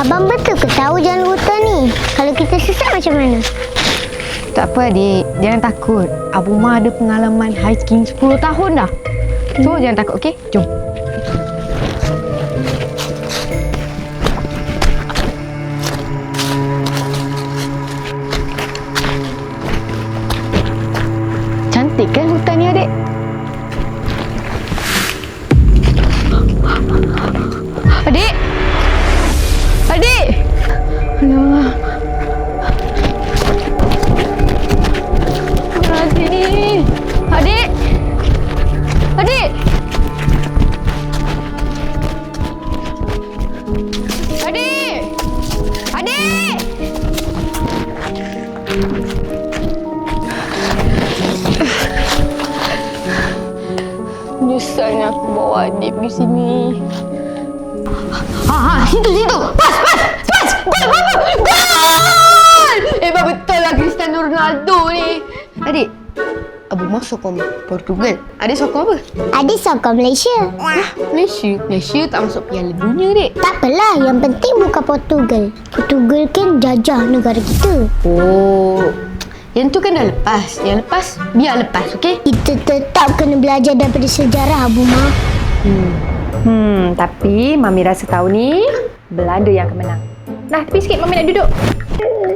Abang betul ke tahu jalan hutan ni? Kalau kita sesat macam mana? Tak apa adik, jangan takut. Abu Ma ada pengalaman hiking 10 tahun dah. So jangan takut, okey? Jom. Cantik kan hutan ni adik? Adik! Adik! Alah. Adik! Adik! Adik! Adik! Adik! Menyesal aku bawa adik pergi sini. Situ. Pas! Gol! Betul lah Cristiano Ronaldo ni. Adik, Abu Ma sokong Portugal. Adik sokong apa? Adik sokong Malaysia. Malaysia tak masuk Piala Dunia, Dek. Tak apalah, yang penting bukan Portugal. Portugal kan jajah negara kita. Oh, yang tu kan dah lepas. Yang lepas, biar lepas, okey? Kita tetap kena belajar daripada sejarah, Abu Ma. Tapi Mami rasa tahun ni Belanda yang akan menang. Nah, tepi sikit Mami nak duduk.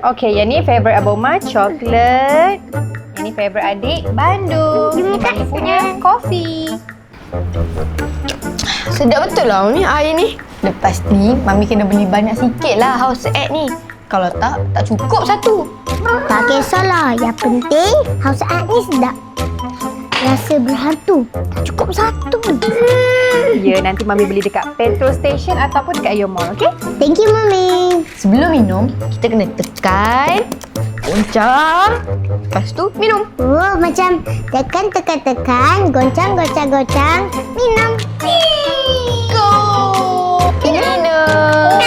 Okey, yang ni favourite Abu Ma, coklat. Yang ni favourite adik, Bandung. Mami punya kopi. Sedap betul lah Mami air ni. Lepas ni, Mami kena beli banyak sikit lah house egg ni. Kalau tak cukup satu. Tak kisahlah, yang penting house egg ni sedap. Rasa berhantu. Tak cukup satu. Ya, nanti Mami beli dekat petrol station ataupun dekat Ayo Mall, okey? Thank you, Mami. Sebelum minum, kita kena tekan, goncang, lepas tu minum. Oh, macam tekan, goncang, minum. Go! Minum!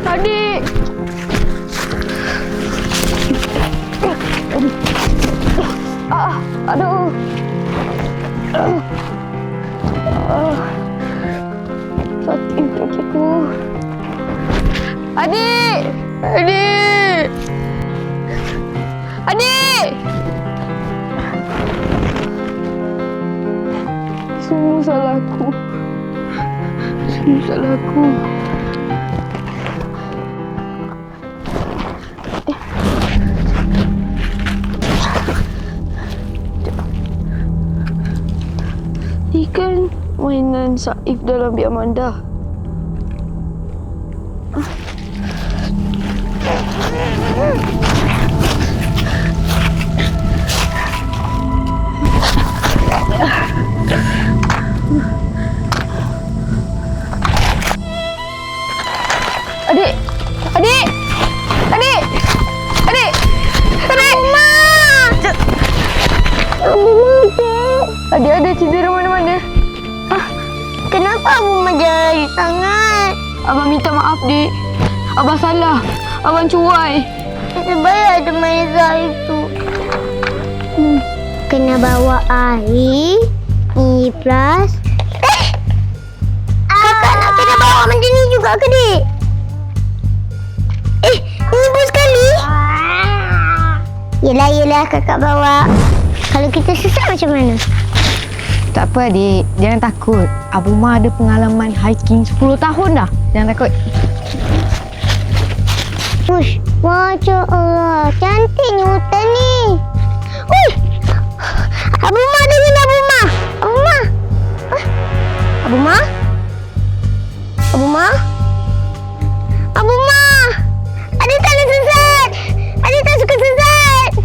Adik! Aduh. Sakit kakiku. Adik! Semua salahku. Ni kan mainan Saif dalam Biar Manda. Adik ada cedera mana-mana. Kenapa Abu Ma jari sangat? Abang minta maaf, Dik. Abang salah. Abang cuai. Sebaik ada Maiza itu. Kena bawa air, plus. Kakak nak kena bawa macam ni juga ke, Dik? Ini bos sekali. Yelah, kakak bawa. Kalau kita sesat macam mana? Tak apa, Adik. Jangan takut. Abu Ma ada pengalaman hiking 10 tahun dah. Jangan takut. Ush, Masya Allah. Cantiknya hutan ni. Ui! Abu Ma dengan Abu Ma. Abu Ma? Adik tak nak sesat. Adik tak suka sesat.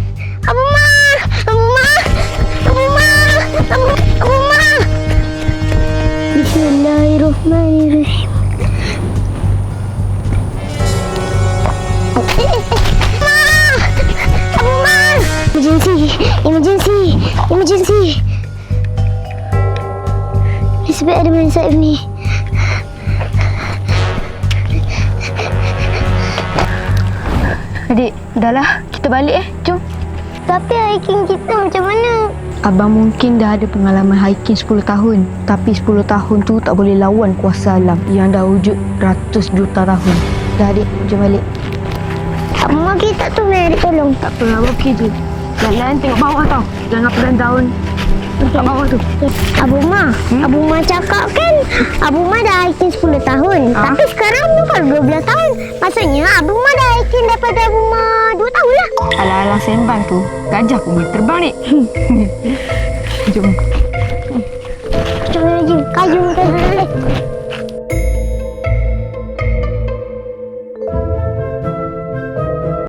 Abu Ma. Bismillahirrahmanirrahim. Abu Ma. Emergency. Sebab ada Maiza Saif ni. Adik, udahlah. Kita balik Jom. Tapi hiking kita macam mana? Abang mungkin dah ada pengalaman hiking 10 tahun. Tapi 10 tahun tu tak boleh lawan kuasa alam yang dah wujud ratus juta tahun. Dah adik, jom balik. Abang kita tu Mary tolong. Tak apa, abang pergi je. Jalan tengok bawah tau. Jangan pegang daun kat bawah tu. Abang Ma, Abang Ma cakap kan Abang Ma dah hiking 10 tahun. Ha? Tapi sekarang Abang baru 12 tahun. Maksudnya Abang Ma dah hiking daripada Abang Ma 2 tahun lah. Alah-alah sembang tu. Gajah pun boleh terbang ni. Jom.